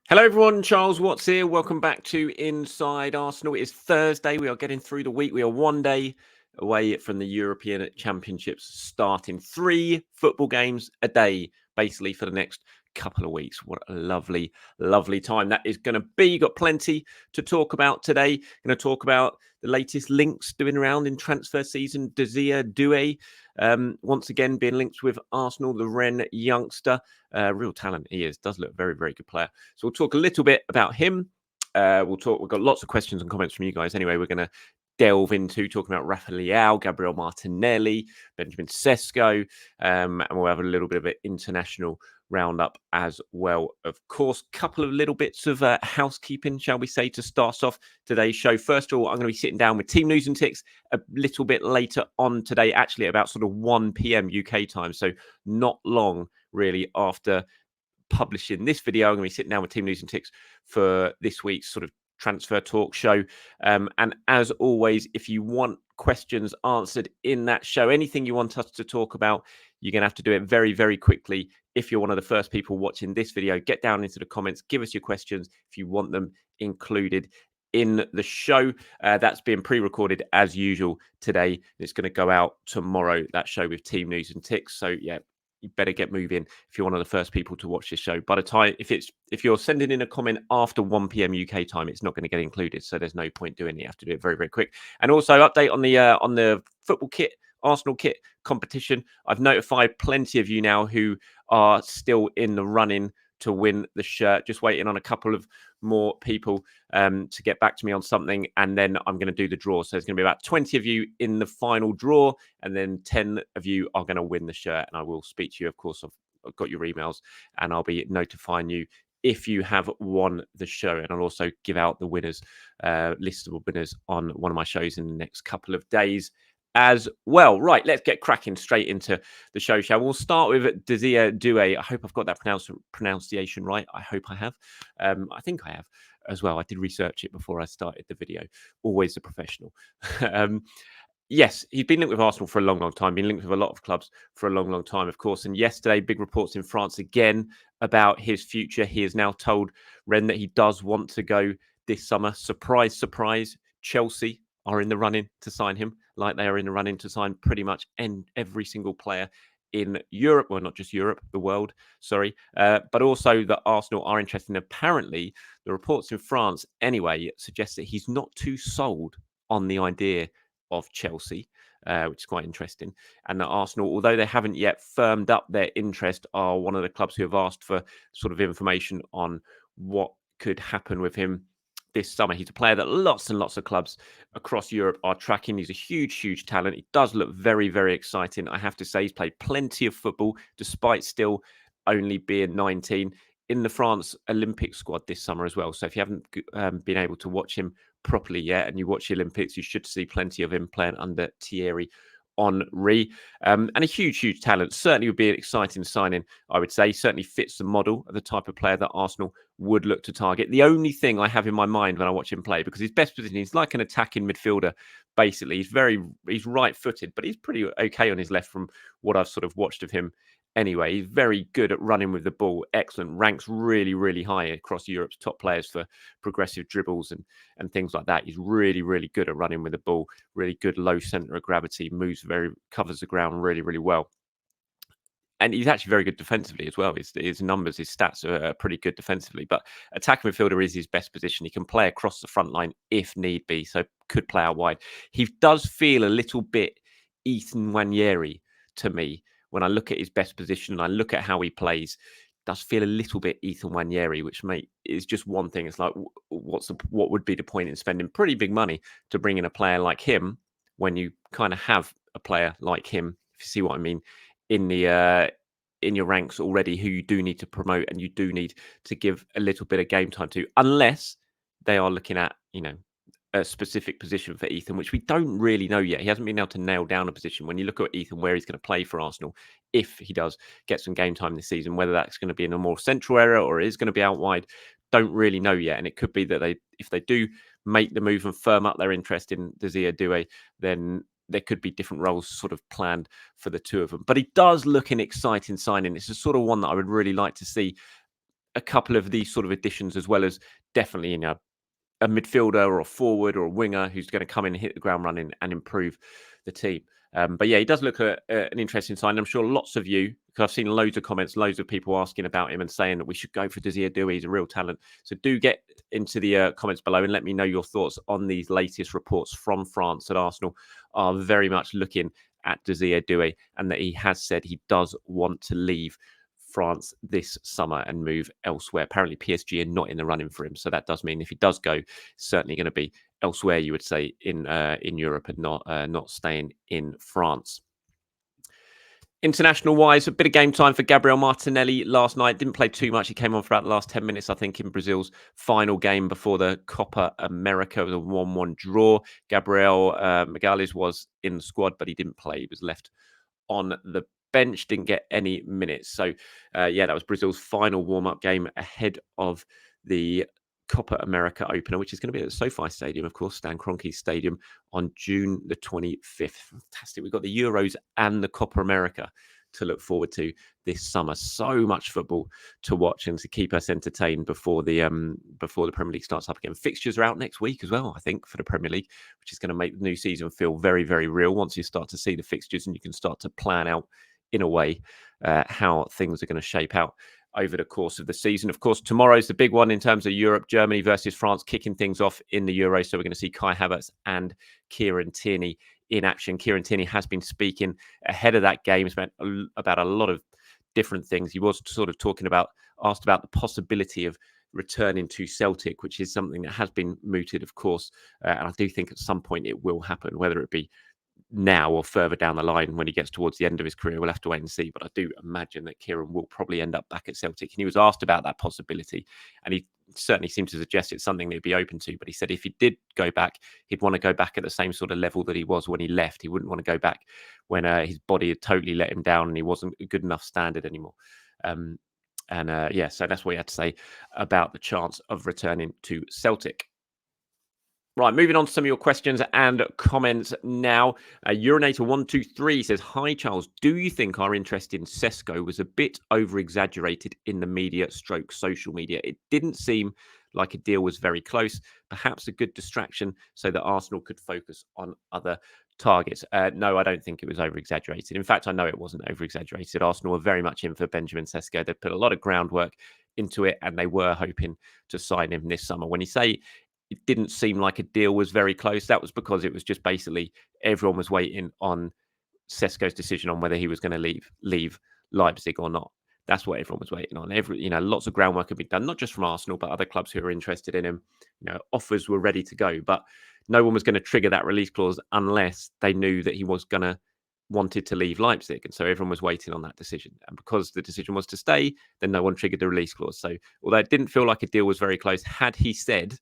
Hello, everyone. Charles Watts here. Welcome back to Inside Arsenal. It is Thursday. We are getting through the week. We are one day away from the European Championships starting. 3 football games a day, basically, for the next couple of weeks. What a lovely, lovely time that is going to be. Got plenty to talk about today. Going to talk about the latest links doing around in transfer season. Desire Doue, once again, being linked with Arsenal, the Rennes youngster. Real talent he is. Does look a very, very good player. So we'll talk a little bit about him. We've got lots of questions and comments from you guys. Anyway, we're going to delve into talking about Rafael Leao, Gabriel Martinelli, Benjamin Sesko, and we'll have a little bit of an international roundup as well. Of course, couple of little bits of housekeeping, shall we say, to start off today's show. First of all, I'm going to be sitting down with Team News and Ticks a little bit later on today, actually about sort of 1 p.m. UK time. So not long really after publishing this video. I'm going to be sitting down with Team News and Ticks for this week's sort of transfer talk show. And as always, if you want questions answered in that show, anything you want us to talk about, you're going to have to do it very, very quickly. If you're one of the first people watching this video, get down into the comments, give us your questions if you want them included in the show. That's being pre-recorded as usual today. It's going to go out tomorrow, that show with Team News and Ticks. So yeah, you better get moving if you're one of the first people to watch this show. By the time, if you're sending in a comment after 1 p.m. UK time, it's not going to get included. So there's no point doing it. You have to do it very, very quick. And also update on the football kit, Arsenal kit competition. I've notified plenty of you now who are still in the running to win the shirt. Just waiting on a couple of more people to get back to me on something, and then I'm going to do the draw. So there's going to be about 20 of you in the final draw, and then 10 of you are going to win the shirt. And I will speak to you, of course. I've got your emails, and I'll be notifying you if you have won the show. And I'll also give out the winners, list of winners on one of my shows in the next couple of days as well. Right, let's get cracking straight into the show, shall we? We'll start with Desire Doue. I hope I've got that pronunciation right. I hope I have. I think I have as well. I did research it before I started the video. Always a professional. Yes, he's been linked with Arsenal for a long, long time. Been linked with a lot of clubs for a long, long time, of course. And yesterday, big reports in France again about his future. He has now told Rennes that he does want to go this summer. Surprise, surprise. Chelsea are in the running to sign him, like they are in the running to sign pretty much every single player in Europe. Well, not just Europe, the world, sorry. But also that Arsenal are interested in. Apparently, the reports in France, anyway, suggest that he's not too sold on the idea of Chelsea, which is quite interesting. And that Arsenal, although they haven't yet firmed up their interest, are one of the clubs who have asked for sort of information on what could happen with him this summer. He's a player that lots and lots of clubs across Europe are tracking. He's a huge, huge talent. He does look very, very exciting. I have to say, he's played plenty of football despite still only being 19 in the France Olympic squad this summer as well. So if you haven't been able to watch him properly yet and you watch the Olympics, you should see plenty of him playing under Thierry Henry. And a huge, huge talent. Certainly would be an exciting signing, I would say. Certainly fits the model of the type of player that Arsenal would look to target. The only thing I have in my mind when I watch him play, because his best position, he's like an attacking midfielder, basically. He's right-footed, but he's pretty okay on his left from what I've sort of watched of him. Anyway, he's very good at running with the ball. Excellent. Ranks really, really high across Europe's top players for progressive dribbles and things like that. He's really, really good at running with the ball. Really good low centre of gravity. Covers the ground really, really well. And he's actually very good defensively as well. His numbers, his stats are pretty good defensively. But attacking midfielder is his best position. He can play across the front line if need be. So could play out wide. He does feel a little bit Ethan Nwaneri to me. When I look at his best position and I look at how he plays, does feel a little bit Ethan Nwaneri, which is just one thing. It's like, what would be the point in spending pretty big money to bring in a player like him when you kind of have a player like him, if you see what I mean, in your ranks already, who you do need to promote and you do need to give a little bit of game time to, unless they are looking at, a specific position for Ethan, which we don't really know yet. He hasn't been able to nail down a position. When you look at Ethan, where he's going to play for Arsenal, if he does get some game time this season, whether that's going to be in a more central area or is going to be out wide, don't really know yet. And it could be that if they do make the move and firm up their interest in Desire Doue, then there could be different roles sort of planned for the two of them. But he does look an exciting signing. It's the sort of one that I would really like to see a couple of these sort of additions, as well as definitely, a midfielder or a forward or a winger who's going to come in and hit the ground running and improve the team. But yeah, he does look an interesting sign. I'm sure lots of you, because I've seen loads of comments, loads of people asking about him and saying that we should go for Desire Doue. He's a real talent. So do get into the comments below and let me know your thoughts on these latest reports from France that Arsenal are very much looking at Desire Doue, and that he has said he does want to leave France this summer and move elsewhere. Apparently PSG are not in the running for him, so that does mean if he does go, certainly going to be elsewhere, you would say, in Europe, and not staying in France. International wise, a bit of game time for Gabriel Martinelli last night. Didn't play too much. He came on for about the last 10 minutes, I think, in Brazil's final game before the Copa America. It was a 1-1 draw. Gabriel Magalhães was in the squad, but he didn't play. He was left on the bench, didn't get any minutes. So, yeah, that was Brazil's final warm-up game ahead of the Copa America opener, which is going to be at the SoFi Stadium, of course, Stan Kroenke Stadium, on June the 25th. Fantastic. We've got the Euros and the Copa America to look forward to this summer. So much football to watch and to keep us entertained before the Premier League starts up again. Fixtures are out next week as well, I think, for the Premier League, which is going to make the new season feel very, very real once you start to see the fixtures and you can start to plan out in a way how things are going to shape out over the course of the season. Of course, tomorrow's the big one in terms of Europe. Germany versus France kicking things off in the Euros. So we're going to see Kai Havertz and Kieran Tierney in action. Kieran Tierney has been speaking ahead of that game about a lot of different things. He was sort of asked about the possibility of returning to Celtic, which is something that has been mooted, of course. And I do think at some point it will happen, whether it be now or further down the line when he gets towards the end of his career. We'll have to wait and see. But I do imagine that Kieran will probably end up back at Celtic. And he was asked about that possibility, and he certainly seemed to suggest it's something that he'd be open to. But he said if he did go back, he'd want to go back at the same sort of level that he was when he left. He wouldn't want to go back when his body had totally let him down and he wasn't a good enough standard anymore. Yeah, so that's what he had to say about the chance of returning to Celtic. Right, moving on to some of your questions and comments now. Urinator123 says, "Hi, Charles. Do you think our interest in Sesko was a bit over-exaggerated in the media / social media? It didn't seem like a deal was very close. Perhaps a good distraction so that Arsenal could focus on other targets." No, I don't think it was over-exaggerated. In fact, I know it wasn't over-exaggerated. Arsenal were very much in for Benjamin Sesko. They put a lot of groundwork into it, and they were hoping to sign him this summer. When you say it didn't seem like a deal was very close, that was because it was just basically everyone was waiting on Sesko's decision on whether he was going to leave Leipzig or not. That's what everyone was waiting on. Lots of groundwork had been done, not just from Arsenal, but other clubs who were interested in him. Offers were ready to go, but no one was going to trigger that release clause unless they knew that he was wanted to leave Leipzig. And so everyone was waiting on that decision. And because the decision was to stay, then no one triggered the release clause. So although it didn't feel like a deal was very close, had he said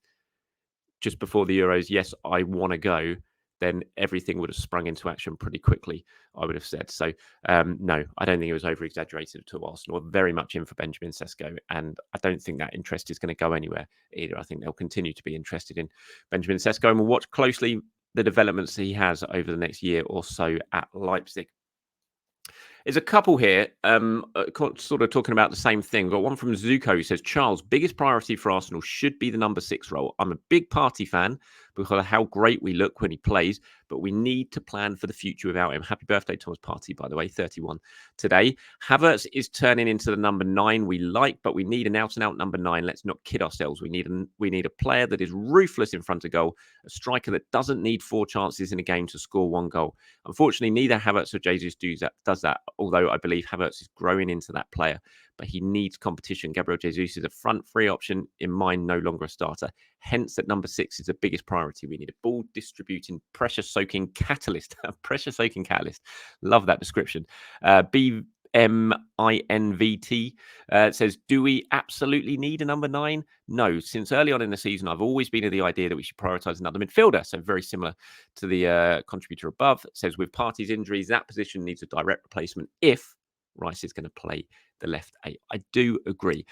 just before the Euros, yes, I want to go, then everything would have sprung into action pretty quickly, I would have said. So, no, I don't think it was over-exaggerated to Arsenal. Very much in for Benjamin Sesko, and I don't think that interest is going to go anywhere either. I think they'll continue to be interested in Benjamin Sesko, and we'll watch closely the developments he has over the next year or so at Leipzig. There's a couple here sort of talking about the same thing. We've got one from Zuko who says, "Charles, biggest priority for Arsenal should be the number 6 role. I'm a big Party fan because of how great we look when he plays, but we need to plan for the future without him." Happy birthday, Thomas Partey, by the way, 31 today. "Havertz is turning into the number 9 we like, but we need an out-and-out number 9. Let's not kid ourselves. We need a player that is ruthless in front of goal, a striker that doesn't need 4 chances in a game to score 1 goal. Unfortunately, neither Havertz or Jesus does that, although I believe Havertz is growing into that player, but he needs competition. Gabriel Jesus is a front 3 option, in mine no longer a starter. Hence, at number 6 is the biggest priority. We need a ball distributing, pressure-soaking catalyst." Pressure-soaking catalyst. Love that description. BMINVT says, "Do we absolutely need a number 9? No. Since early on in the season, I've always been of the idea that we should prioritise another midfielder." So very similar to the contributor above. It says, "With Partey's injuries, that position needs a direct replacement if Rice is going to play the left 8. I do agree.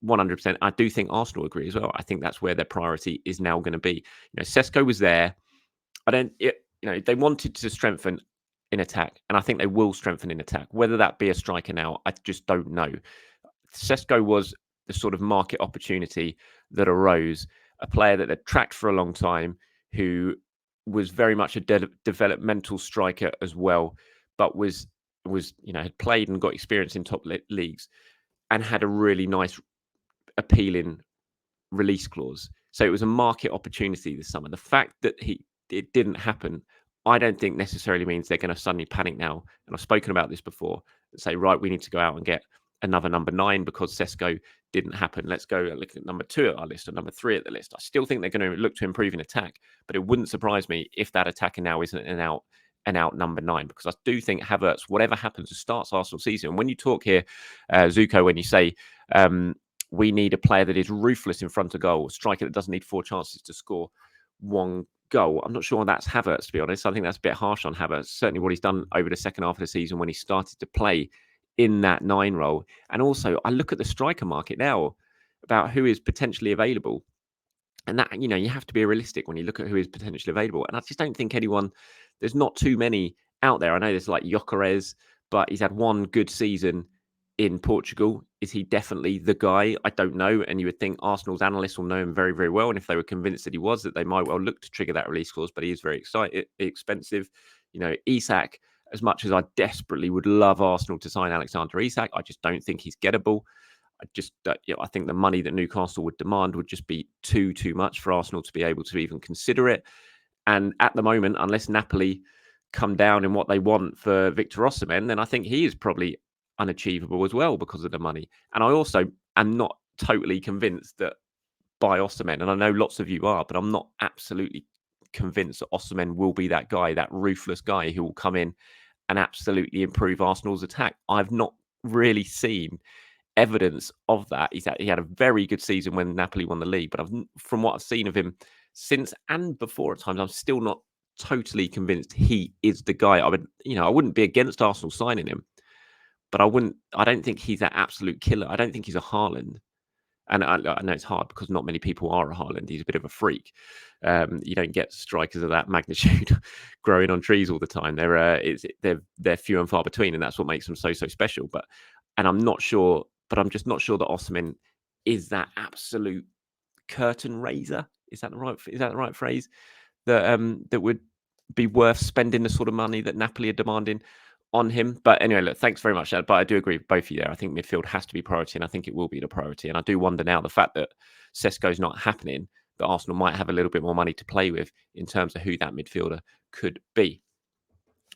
100%. I do think Arsenal agree as well. I think that's where their priority is now going to be. Sesko was there. They wanted to strengthen in attack, and I think they will strengthen in attack. Whether that be a striker now, I just don't know. Sesko was the sort of market opportunity that arose. A player that had tracked for a long time, who was very much a developmental striker as well, but was had played and got experience in top leagues, and had a really nice, appealing release clause. So it was a market opportunity this summer. The fact that it didn't happen, I don't think necessarily means they're going to suddenly panic now. And I've spoken about this before. And say, right, we need to go out and get another number 9 because Sesko didn't happen. Let's go look at number 2 at our list or number 3 at the list. I still think they're going to look to improve in attack, but it wouldn't surprise me if that attacker now isn't an out number 9, because I do think Havertz, whatever happens, starts Arsenal season. And when you talk here, Zuko, when you say we need a player that is ruthless in front of goal, a striker that doesn't need 4 chances to score 1 goal, I'm not sure that's Havertz, to be honest. I think that's a bit harsh on Havertz. Certainly what he's done over the second half of the season when he started to play in that 9 role. And also, I look at the striker market now about who is potentially available. And that, you have to be realistic when you look at who is potentially available. And I just don't think there's not too many out there. I know there's like Gyökeres, but he's had 1 good season in Portugal. Is he definitely the guy? I don't know. And you would think Arsenal's analysts will know him very, very well. And if they were convinced that he was, that they might well look to trigger that release clause. But he is very expensive. Isak, as much as I desperately would love Arsenal to sign Alexander Isak, I just don't think he's gettable. I think the money that Newcastle would demand would just be too much for Arsenal to be able to even consider it. And at the moment, unless Napoli come down in what they want for Victor Osimhen, then I think he is probably unachievable as well because of the money. And I also am not totally convinced that by Osimhen, and I know lots of you are, but I'm not absolutely convinced that Osimhen will be that guy, that ruthless guy who will come in and absolutely improve Arsenal's attack. I've not really seen evidence of that. He had a very good season when Napoli won the league, but from what I've seen of him since and before at times, I'm still not totally convinced he is the guy. I wouldn't be against Arsenal signing him, but I don't think he's that absolute killer. I don't think he's a Haaland. And I know it's hard because not many people are a Haaland. He's a bit of a freak. You don't get strikers of that magnitude growing on trees all the time. They're few and far between, and that's what makes them so special. I'm not sure, but I'm just not sure that Osimhen is that absolute curtain raiser. Is that the right phrase? That would be worth spending the sort of money that Napoli are demanding on him. But anyway, look, thanks very much. But I do agree with both of you there. I think midfield has to be priority, and I think it will be the priority. And I do wonder now, the fact that Sesko's not happening, that Arsenal might have a little bit more money to play with in terms of who that midfielder could be.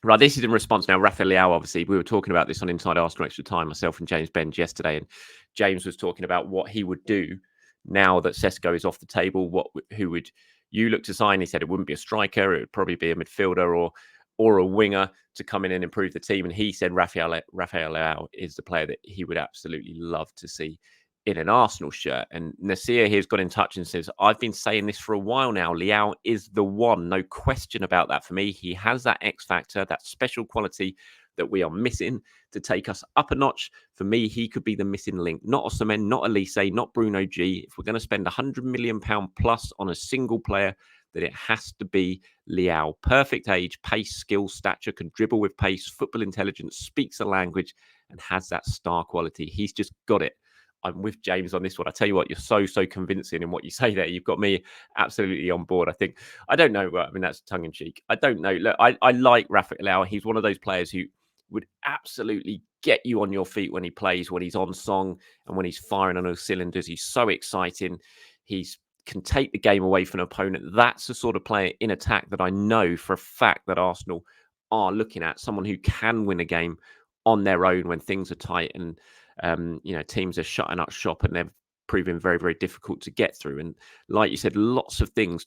Right, this is in response now. Rafael Leao, obviously, we were talking about this on Inside Arsenal Extra Time, myself and James Benge yesterday, and James was talking about what he would do now that Sesko is off the table. Who would you look to sign? He said it wouldn't be a striker; it would probably be a midfielder or a winger to come in and improve the team. And he said Rafael Leao is the player that he would absolutely love to see in an Arsenal shirt. And Nasir here's got in touch and says, I've been saying this for a while now. Leao is the one. No question about that for me. He has that X factor, that special quality that we are missing to take us up a notch. For me, he could be the missing link. Not Osimhen, not Elise, not Bruno G. If we're going to spend £100 million plus on a single player, then it has to be Leao. Perfect age, pace, skill, stature, can dribble with pace, football intelligence, speaks the language, and has that star quality. He's just got it. I'm with James on this one. I tell you what, you're so convincing in what you say there. You've got me absolutely on board. I don't know. I mean, that's tongue in cheek. I don't know. Look, I like Rafael Leao. He's one of those players who would absolutely get you on your feet when he plays, when he's on song and when he's firing on all cylinders. He's so exciting. Can take the game away from an opponent. That's the sort of player in attack that I know for a fact that Arsenal are looking at. Someone who can win a game on their own when things are tight and teams are shutting up shop and they're proving very, very difficult to get through. And like you said, lots of things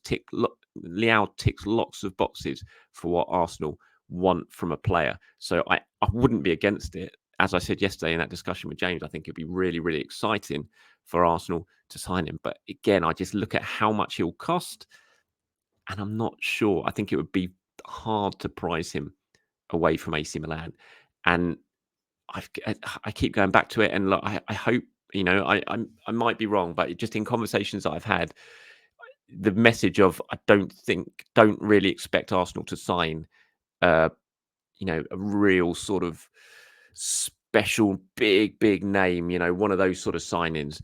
Leao ticks lots of boxes for what Arsenal want from a player. So I wouldn't be against it. As I said yesterday in that discussion with James, I think it'd be really, really exciting for Arsenal to sign him. But again, I just look at how much he'll cost, and I'm not sure. I think it would be hard to price him away from AC Milan. And I keep going back to it, and look, I hope, I might be wrong, but just in conversations that I've had, the message of don't really expect Arsenal to sign, a real sort of special, big name, one of those sort of signings.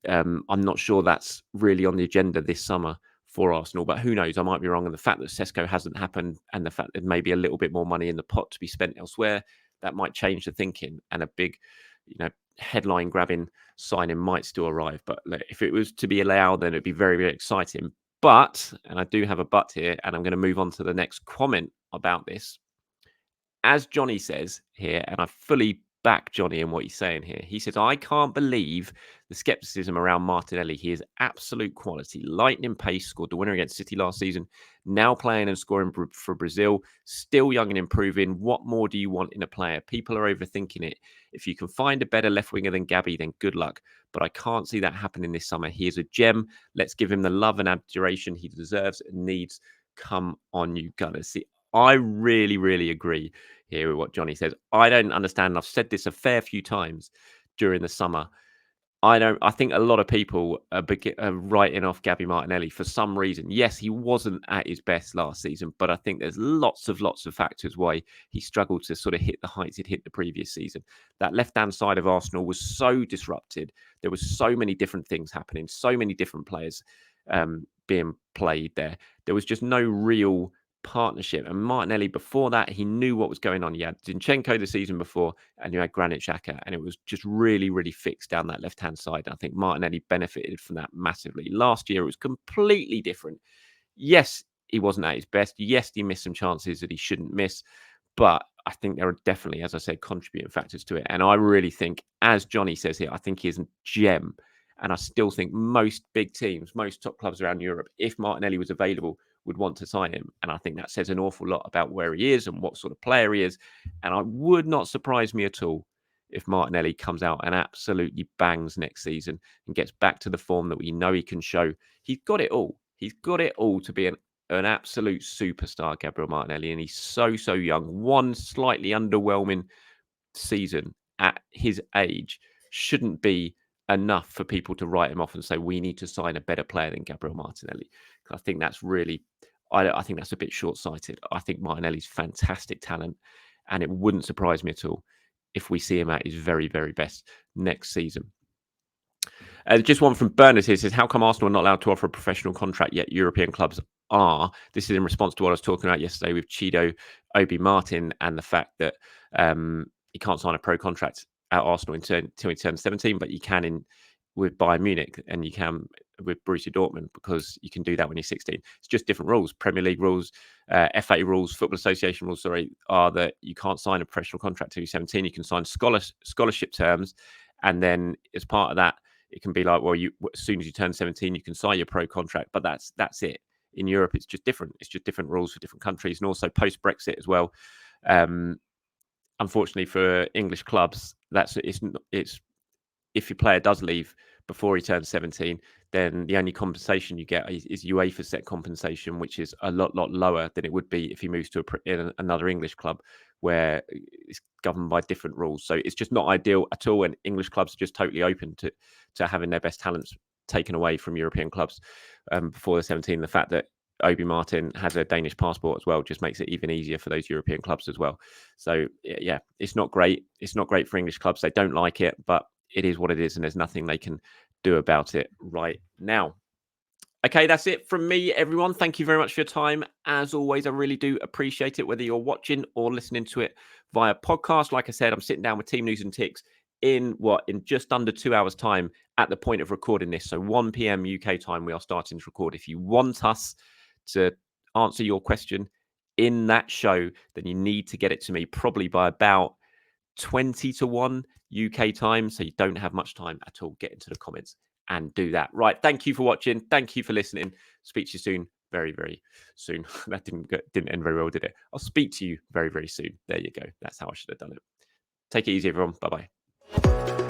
I'm not sure that's really on the agenda this summer for Arsenal, but who knows? I might be wrong. And the fact that Sesko hasn't happened and the fact that maybe a little bit more money in the pot to be spent elsewhere, that might change the thinking, and a big, headline grabbing signing might still arrive. But if it was to be allowed, then it'd be very, very exciting. But, and I do have a but here, and I'm going to move on to the next comment about this. As Johnny says here, and I fully back Johnny in what he's saying here. He says, I can't believe the skepticism around Martinelli. He is absolute quality. Lightning pace, scored the winner against City last season. Now playing and scoring for Brazil. Still young and improving. What more do you want in a player? People are overthinking it. If you can find a better left winger than Gabby, then good luck. But I can't see that happening this summer. He is a gem. Let's give him the love and adoration he deserves and needs. Come on, you Gunners. See, I really, really agree here with what Johnny says. I don't understand. I've said this a fair few times during the summer. I think a lot of people are writing off Gabby Martinelli for some reason. Yes, he wasn't at his best last season, but I think there's lots of factors why he struggled to sort of hit the heights he'd hit the previous season. That left-hand side of Arsenal was so disrupted. There was so many different things happening, so many different players being played there. There was just no real partnership. And Martinelli, before that, he knew what was going on. You had Zinchenko the season before, and you had Granit Xhaka, and it was just really, really fixed down that left-hand side. And I think Martinelli benefited from that massively. Last year, it was completely different. Yes, he wasn't at his best. Yes, he missed some chances that he shouldn't miss. But I think there are definitely, as I said, contributing factors to it. And I really think, as Johnny says here, I think he's a gem. And I still think most big teams, most top clubs around Europe, if Martinelli was available, would want to sign him. And I think that says an awful lot about where he is and what sort of player he is. And I would not surprise me at all if Martinelli comes out and absolutely bangs next season and gets back to the form that we know he can show. He's got it all. He's got it all to be an absolute superstar, Gabriel Martinelli. And he's so young. One slightly underwhelming season at his age shouldn't be enough for people to write him off and say we need to sign a better player than Gabriel Martinelli. I think that's really, I think that's a bit short-sighted. I think Martinelli's fantastic talent, and it wouldn't surprise me at all if we see him at his very, very best next season. Just one from Bernard here says, how come Arsenal are not allowed to offer a professional contract yet European clubs are? This is in response to what I was talking about yesterday with Chido Obi Martin and the fact that he can't sign a pro contract at Arsenal until he turns 17, but you can with Bayern Munich and you can with Borussia Dortmund because you can do that when you're 16. It's just different rules. Premier League rules, FA rules, Football Association rules, are that you can't sign a professional contract till you're 17. You can sign scholarship terms, and then as part of that, it can be like, well, as soon as you turn 17, you can sign your pro contract, but that's it. In Europe, it's just different. It's just different rules for different countries, and also post-Brexit as well. Unfortunately for English clubs, it's if your player does leave before he turns 17, then the only compensation you get is UEFA set compensation, which is a lot lower than it would be if he moves to another English club where it's governed by different rules. So it's just not ideal at all. And English clubs are just totally open to having their best talents taken away from European clubs before they're 17. The fact that Obi Martin has a Danish passport as well just makes it even easier for those European clubs as well. So yeah, it's not great. It's not great for English clubs. They don't like it, but it is what it is, and there's nothing they can do about it right now. Okay, that's it from me, everyone. Thank you very much for your time. As always, I really do appreciate it, whether you're watching or listening to it via podcast. Like I said, I'm sitting down with Team News and Ticks in just under 2 hours' time at the point of recording this. So 1 p.m. UK time, we are starting to record. If you want us to answer your question in that show, then you need to get it to me probably by about 20 to 1 UK time. So you don't have much time at all. Get into the comments and do that. Right. Thank you for watching. Thank you for listening. Speak to you soon. Very, very soon. That didn't end very well, did it? I'll speak to you very, very soon. There you go. That's how I should have done it. Take it easy, everyone. Bye-bye.